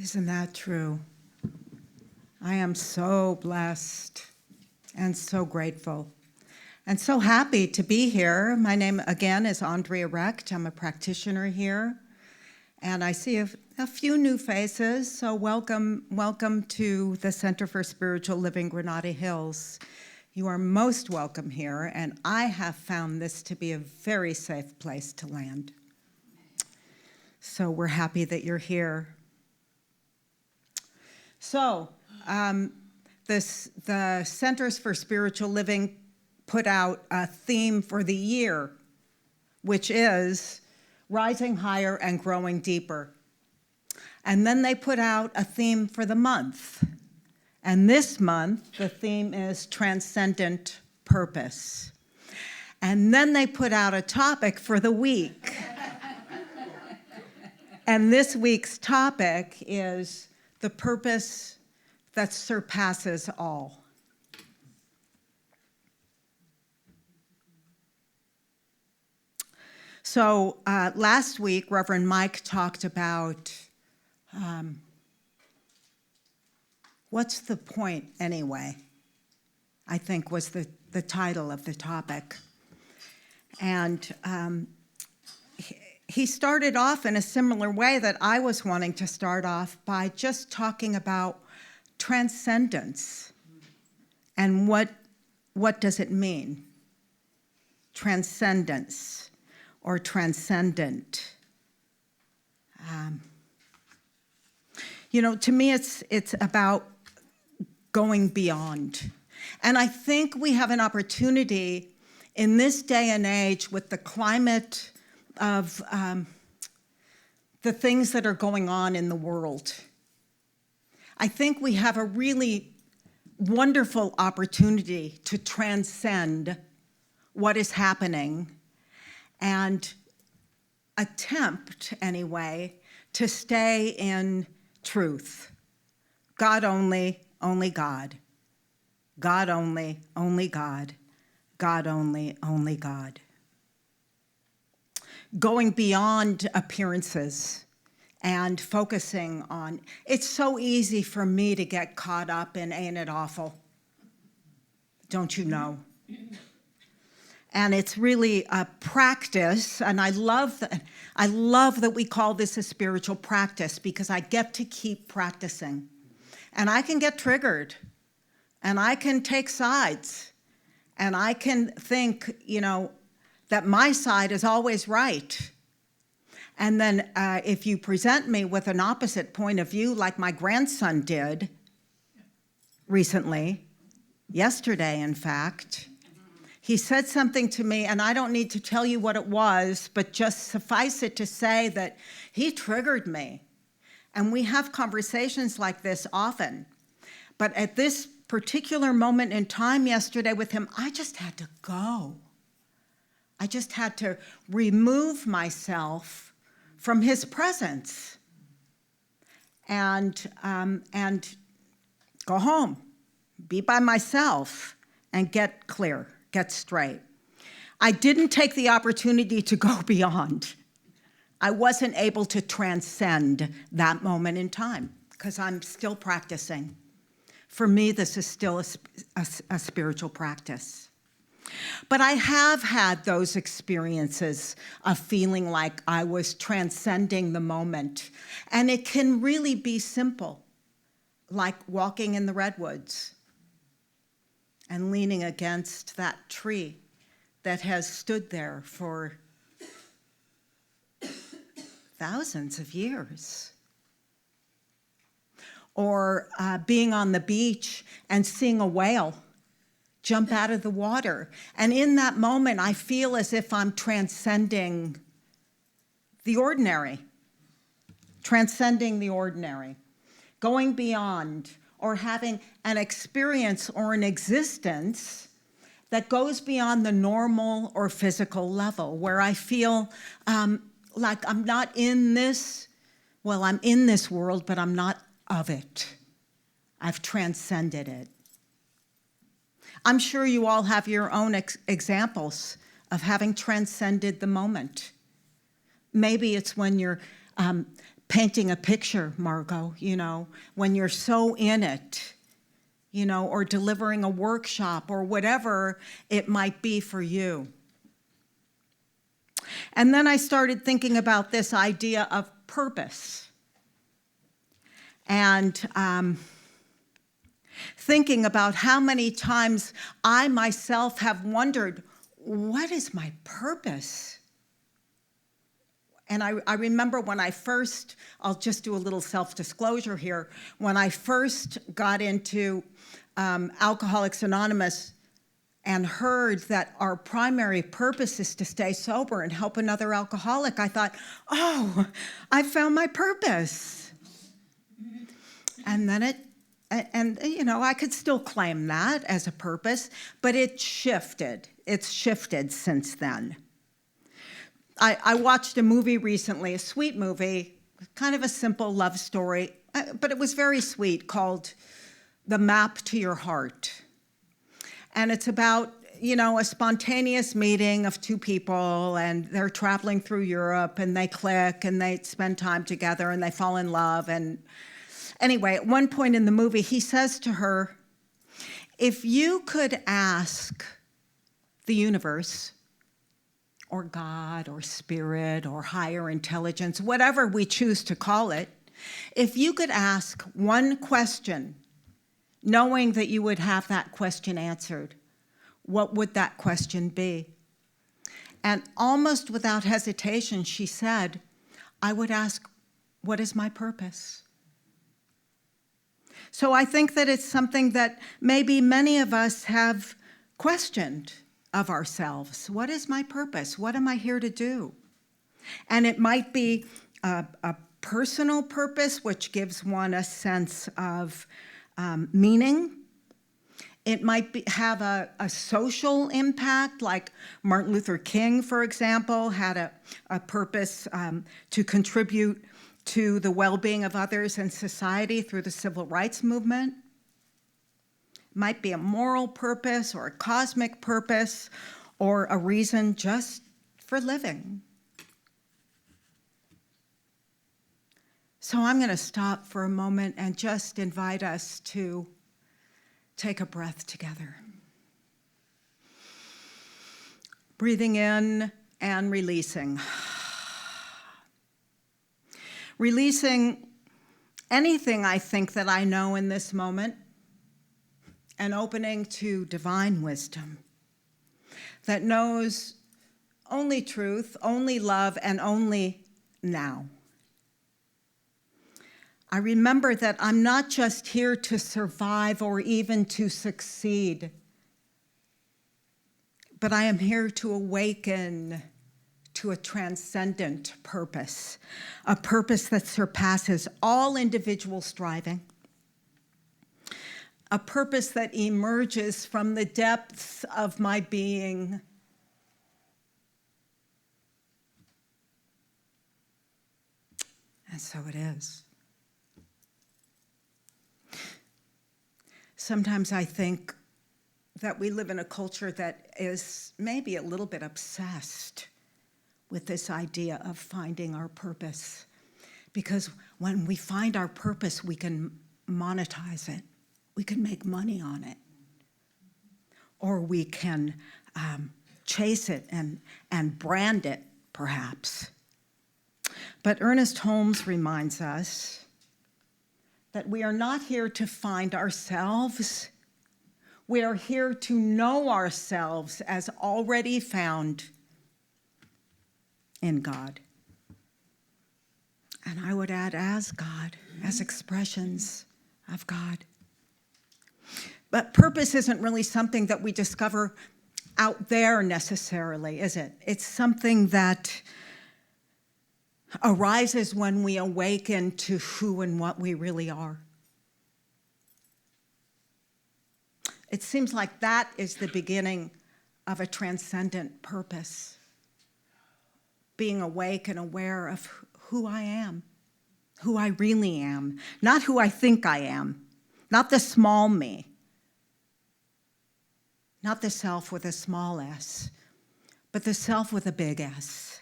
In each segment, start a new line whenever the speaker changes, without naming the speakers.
Isn't that true? I am so blessed and so grateful and so happy to be here. My name, again, is Andrea Richt. I'm a practitioner here, and I see a few new faces, so welcome to the Center for Spiritual Living Granada Hills. You are most welcome here, and I have found this to be a very safe place to land. So we're happy that you're here. So, the Centers for Spiritual Living put out a theme for the year, which is rising higher and growing deeper. And then they put out a theme for the month. And this month, the theme is transcendent purpose. And then they put out a topic for the week. And this week's topic is the purpose that surpasses all. So last week, Reverend Mike talked about what's the point anyway, I think was the title of the topic. And he started off in a similar way that I was wanting to start off by just talking about transcendence and what does it mean? Transcendence or transcendent. To me, it's about going beyond. And I think we have an opportunity in this day and age with the climate of the things that are going on in the world. I think we have a really wonderful opportunity to transcend what is happening and attempt, anyway, to stay in truth. God only, only God. God only, only God. God only, only God. Going beyond appearances and focusing on, it's so easy for me to get caught up in ain't it awful? Don't you know? And it's really a practice, and I love that we call this a spiritual practice because I get to keep practicing. And I can get triggered, and I can take sides, and I can think, that my side is always right. And then if you present me with an opposite point of view, like my grandson did recently, yesterday, in fact, he said something to me, and I don't need to tell you what it was, but just suffice it to say that he triggered me. And we have conversations like this often. But at this particular moment in time yesterday with him, I just had to go. I just had to remove myself from his presence and go home, be by myself, and get clear, get straight. I didn't take the opportunity to go beyond. I wasn't able to transcend that moment in time because I'm still practicing. For me, this is still a spiritual practice. But I have had those experiences of feeling like I was transcending the moment. And it can really be simple, like walking in the redwoods and leaning against that tree that has stood there for thousands of years. Or being on the beach and seeing a whale jump out of the water. And in that moment, I feel as if I'm transcending the ordinary, going beyond, or having an experience or an existence that goes beyond the normal or physical level, where I feel like I'm not in this, I'm in this world, but I'm not of it. I've transcended it. I'm sure you all have your own examples of having transcended the moment. Maybe it's when you're painting a picture, Margot, when you're so in it, or delivering a workshop or whatever it might be for you. And then I started thinking about this idea of purpose. And thinking about how many times I myself have wondered, what is my purpose? And I remember when I first, I'll just do a little self-disclosure here, when I first got into Alcoholics Anonymous and heard that our primary purpose is to stay sober and help another alcoholic, I thought, oh, I found my purpose. And then I could still claim that as a purpose, but it shifted. It's shifted since then. I watched a movie recently, a sweet movie, kind of a simple love story, but it was very sweet, called The Map to Your Heart. And it's about, a spontaneous meeting of two people, and they're traveling through Europe, and they click, and they spend time together, and they fall in love. And anyway, at one point in the movie, he says to her, if you could ask the universe, or God, or spirit, or higher intelligence, whatever we choose to call it, if you could ask one question, knowing that you would have that question answered, what would that question be? And almost without hesitation, she said, I would ask, what is my purpose? So I think that it's something that maybe many of us have questioned of ourselves. What is my purpose? What am I here to do? And it might be a personal purpose, which gives one a sense of meaning. It might have a social impact, like Martin Luther King, for example, had a purpose to contribute to the well-being of others in society through the civil rights movement. Might be a moral purpose or a cosmic purpose or a reason just for living. So I'm going to stop for a moment and just invite us to take a breath together. Breathing in and releasing. Releasing anything I think that I know in this moment, and opening to divine wisdom that knows only truth, only love, and only now. I remember that I'm not just here to survive or even to succeed, but I am here to awaken to a transcendent purpose, a purpose that surpasses all individual striving, a purpose that emerges from the depths of my being. And so it is. Sometimes I think that we live in a culture that is maybe a little bit obsessed with this idea of finding our purpose. Because when we find our purpose, we can monetize it. We can make money on it. Or we can chase it and brand it, perhaps. But Ernest Holmes reminds us that we are not here to find ourselves. We are here to know ourselves as already found in God. And I would add, as God, as expressions of God. But purpose isn't really something that we discover out there necessarily, is it? It's something that arises when we awaken to who and what we really are. It seems like that is the beginning of a transcendent purpose. Being awake and aware of who I am, who I really am, not who I think I am, not the small me, not the self with a small s, but the self with a big S.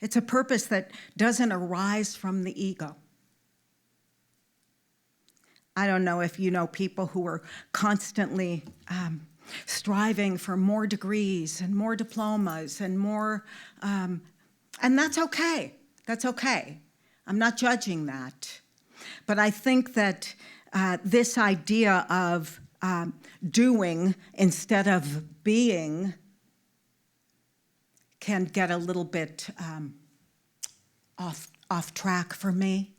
It's a purpose that doesn't arise from the ego. I don't know if you know people who are constantly striving for more degrees and more diplomas and more, and that's okay. That's okay. I'm not judging that. But I think that this idea of doing instead of being can get a little bit off track for me.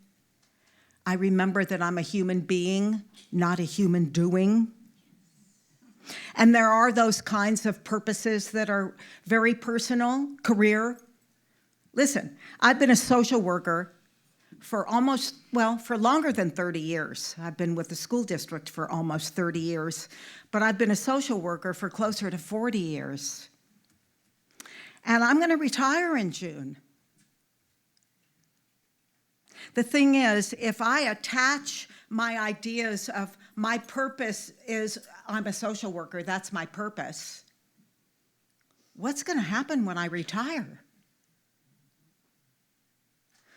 I remember that I'm a human being, not a human doing. And there are those kinds of purposes that are very personal, career. Listen, I've been a social worker for for longer than 30 years. I've been with the school district for almost 30 years, but I've been a social worker for closer to 40 years. And I'm going to retire in June. The thing is, if I attach my ideas of my purpose is I'm a social worker, that's my purpose, what's going to happen when I retire?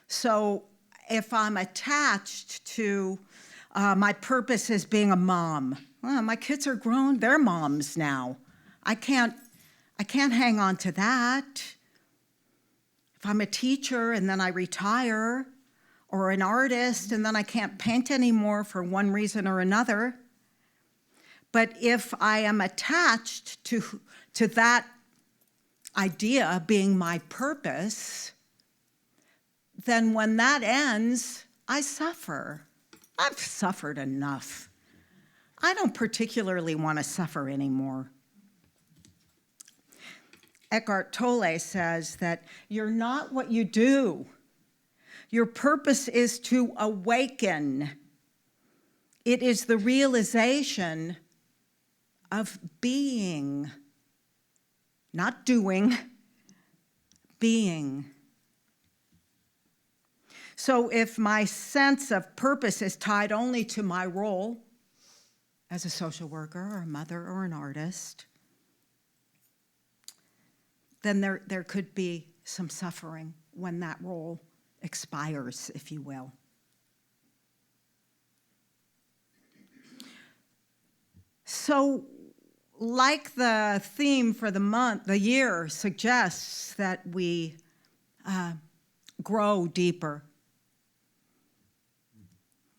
So if I'm attached to my purpose as being a mom, well, my kids are grown, they're moms now. I can't hang on to that. If I'm a teacher and then I retire, or an artist and then I can't paint anymore for one reason or another. But if I am attached to that idea being my purpose, then when that ends, I suffer. I've suffered enough. I don't particularly want to suffer anymore. Eckhart Tolle says that you're not what you do. Your purpose is to awaken. It is the realization of being, not doing, being. So if my sense of purpose is tied only to my role as a social worker or a mother or an artist, then there could be some suffering when that role expires, if you will. So, like the theme for the year suggests that we grow deeper.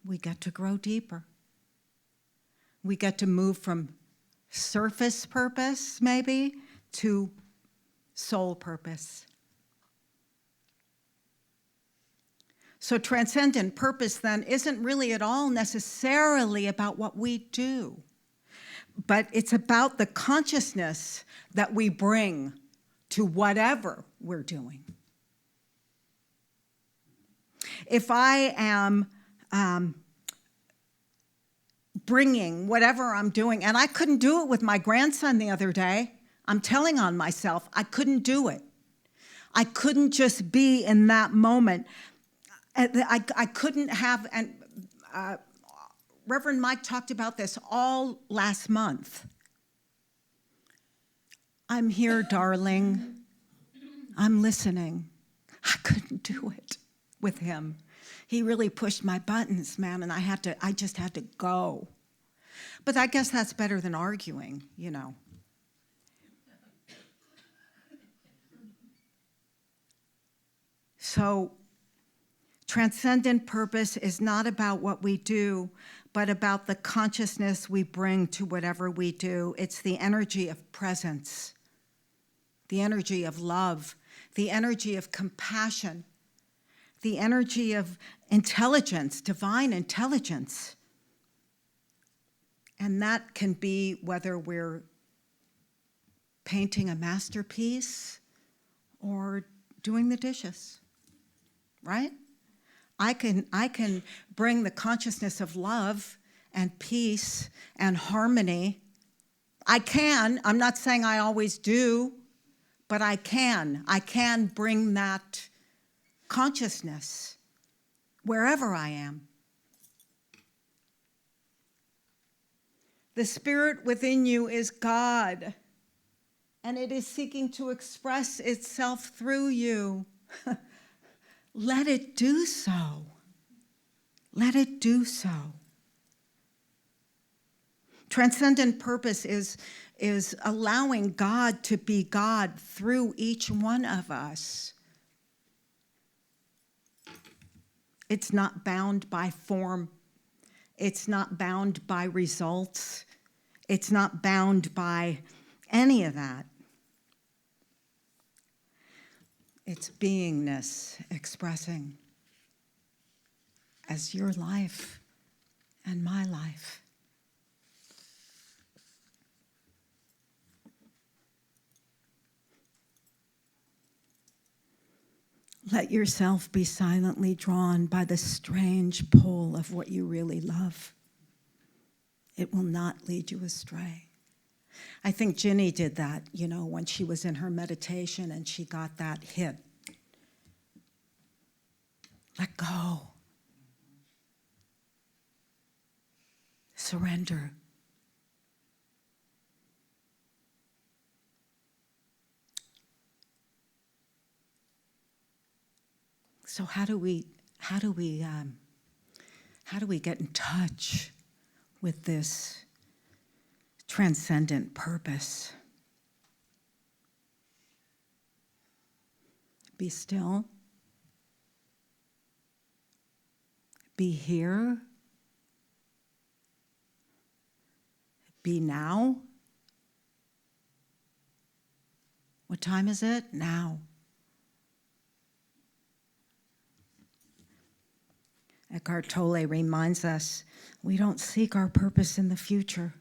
We get to grow deeper. We get to move from surface purpose, maybe, to soul purpose. So transcendent purpose then isn't really at all necessarily about what we do, but it's about the consciousness that we bring to whatever we're doing. If I am bringing whatever I'm doing, and I couldn't do it with my grandson the other day, I'm telling on myself, I couldn't do it. I couldn't just be in that moment. I couldn't have, and Reverend Mike talked about this all last month. I'm here, darling. I'm listening. I couldn't do it with him. He really pushed my buttons, man, and I just had to go. But I guess that's better than arguing, you know. So, transcendent purpose is not about what we do, but about the consciousness we bring to whatever we do. It's the energy of presence, the energy of love, the energy of compassion, the energy of intelligence, divine intelligence. And that can be whether we're painting a masterpiece or doing the dishes, right? I can bring the consciousness of love and peace and harmony. I can. I'm not saying I always do, but I can. I can bring that consciousness wherever I am. The spirit within you is God, and it is seeking to express itself through you. let it do so. Let it do so. Transcendent purpose is allowing God to be God through each one of us. It's not bound by form. It's not bound by results. It's not bound by any of that. It's beingness expressing as your life and my life. Let yourself be silently drawn by the strange pull of what you really love. It will not lead you astray. I think Ginny did that, when she was in her meditation and she got that hit. Let go. Surrender. So how do we get in touch with this transcendent purpose? Be still. Be here. Be now. What time is it? Now. Eckhart Tolle reminds us, we don't seek our purpose in the future.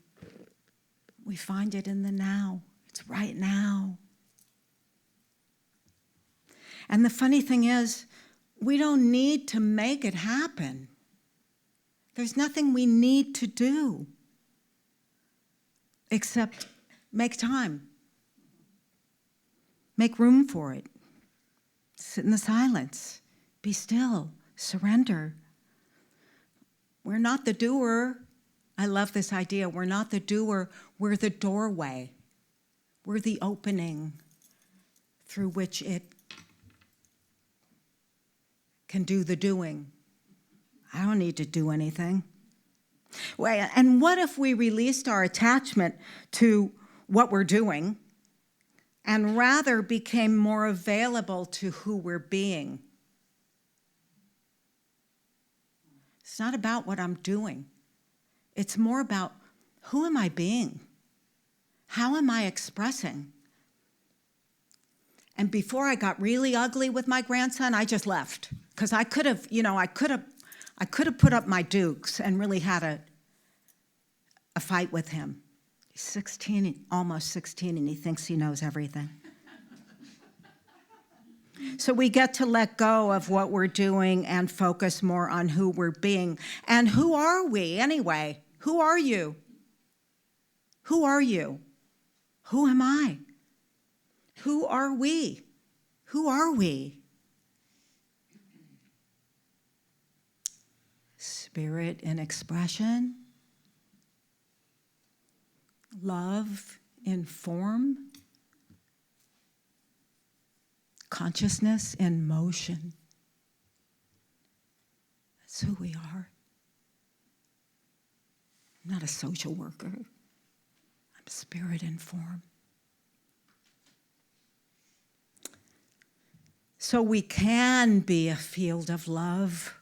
We find it in the now. It's right now. And the funny thing is, we don't need to make it happen. There's nothing we need to do except make time. Make room for it. Sit in the silence. Be still. Surrender. We're not the doer. I love this idea. We're not the doer. We're the doorway. We're the opening through which it can do the doing. I don't need to do anything. And what if we released our attachment to what we're doing and rather became more available to who we're being? It's not about what I'm doing. It's more about who am I being? How am I expressing? And before I got really ugly with my grandson, I just left. Because I could have put up my dukes and really had a fight with him. He's 16, almost 16, and he thinks he knows everything. So we get to let go of what we're doing and focus more on who we're being. And who are we anyway? Who are you? Who are you? Who am I? Who are we? Who are we? Spirit in expression. Love in form. Consciousness in motion. That's who we are. I'm not a social worker. I'm spirit in form. So we can be a field of love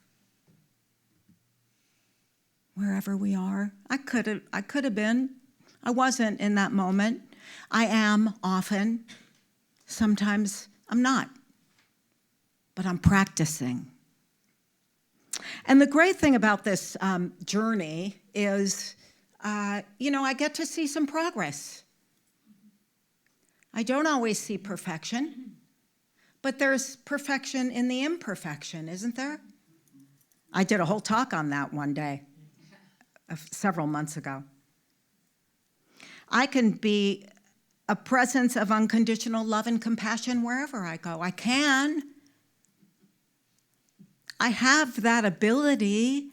wherever we are. I could have been. I wasn't in that moment. I am often. Sometimes I'm not. But I'm practicing. And the great thing about this journey is, I get to see some progress. I don't always see perfection. But there's perfection in the imperfection, isn't there? I did a whole talk on that one day, several months ago. I can be a presence of unconditional love and compassion wherever I go. I can. I have that ability.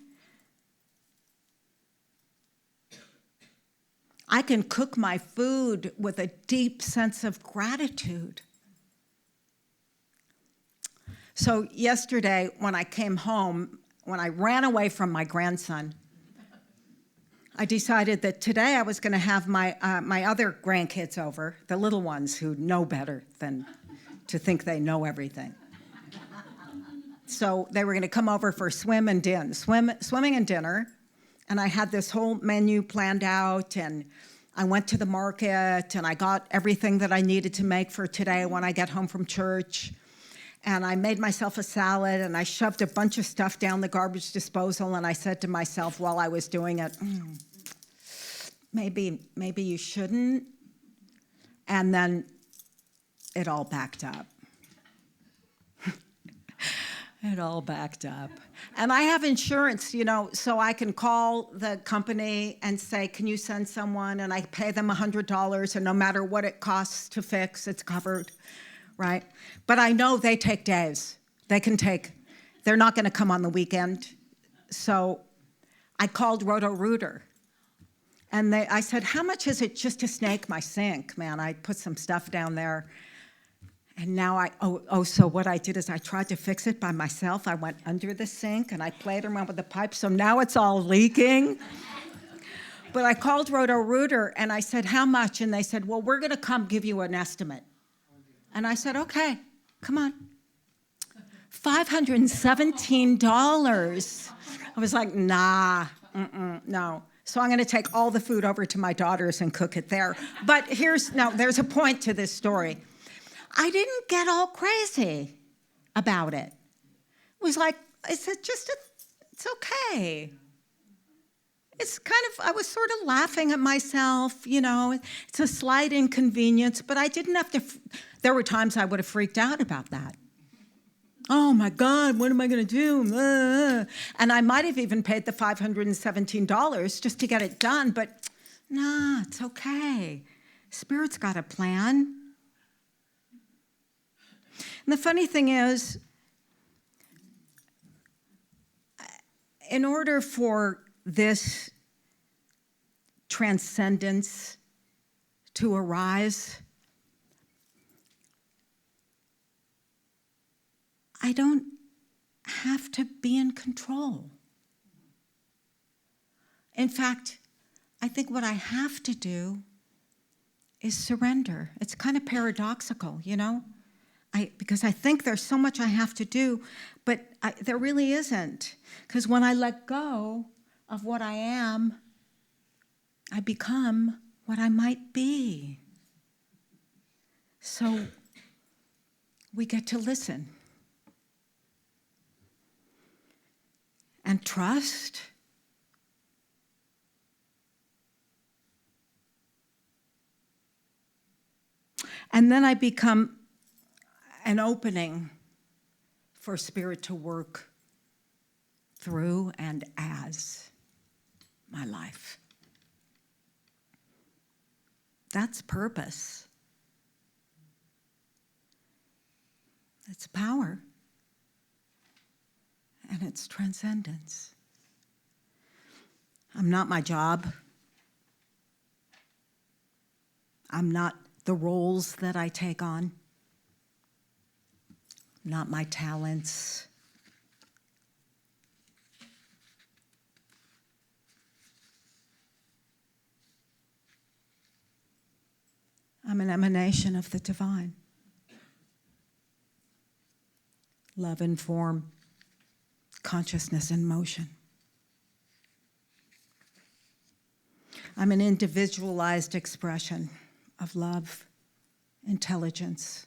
I can cook my food with a deep sense of gratitude. So yesterday, when I came home, when I ran away from my grandson, I decided that today I was going to have my other grandkids over, the little ones who know better than to think they know everything. So they were going to come over for swimming and dinner, and I had this whole menu planned out, and I went to the market, and I got everything that I needed to make for today when I get home from church. And I made myself a salad, and I shoved a bunch of stuff down the garbage disposal, and I said to myself while I was doing it, maybe you shouldn't. And then it all backed up. It all backed up. And I have insurance, so I can call the company and say, can you send someone? And I pay them $100, and no matter what it costs to fix, it's covered. Right? But I know they take days. They're not going to come on the weekend. So I called Roto-Rooter. And I said, how much is it just to snake my sink, man? I put some stuff down there. And now so what I did is I tried to fix it by myself. I went under the sink and I played around with the pipe. So now it's all leaking. But I called Roto-Rooter and I said, how much? And they said, well, we're going to come give you an estimate. And I said, okay, come on. $517. I was like, nah, no. So I'm going to take all the food over to my daughter's and cook it there. But there's a point to this story. I didn't get all crazy about it. It was like, it's okay. It's I was sort of laughing at myself, it's a slight inconvenience, but I didn't have to, there were times I would have freaked out about that. Oh my God, what am I going to do? And I might have even paid the $517 just to get it done, but nah, it's okay. Spirit's got a plan. And the funny thing is, in order for this transcendence to arise, I don't have to be in control. In fact, I think what I have to do is surrender. It's kind of paradoxical, because I think there's so much I have to do, but there really isn't. Because when I let go of what I am, I become what I might be. So we get to listen and trust. And then I become an opening for Spirit to work through and as my life. That's purpose. It's power. And it's transcendence. I'm not my job. I'm not the roles that I take on. Not my talents. I'm an emanation of the divine. Love in form, consciousness in motion. I'm an individualized expression of love, intelligence,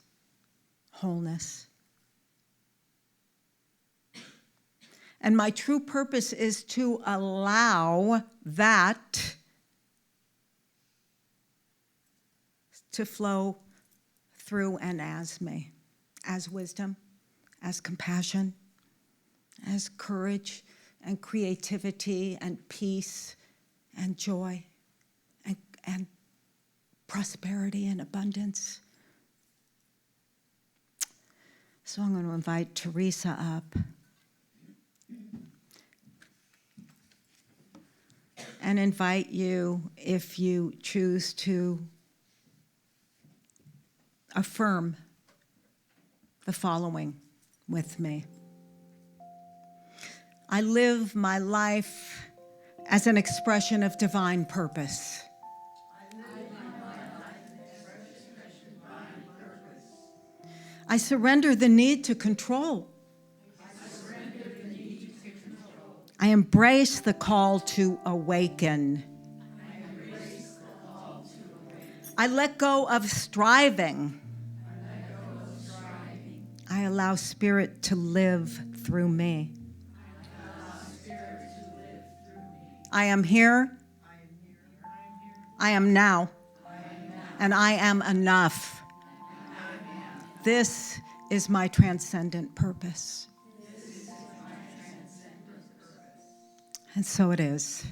wholeness. And my true purpose is to allow that to flow through and as me, as wisdom, as compassion, as courage and creativity and peace and joy and prosperity and abundance. So I'm going to invite Teresa up. And invite you, if you choose to, affirm the following with me. I live my life as an expression of divine purpose. I surrender the need to control. I embrace the call to awaken. I let go of striving. I allow Spirit to live through me. I am here. I am now. And I am enough. This is my transcendent purpose. And so it is.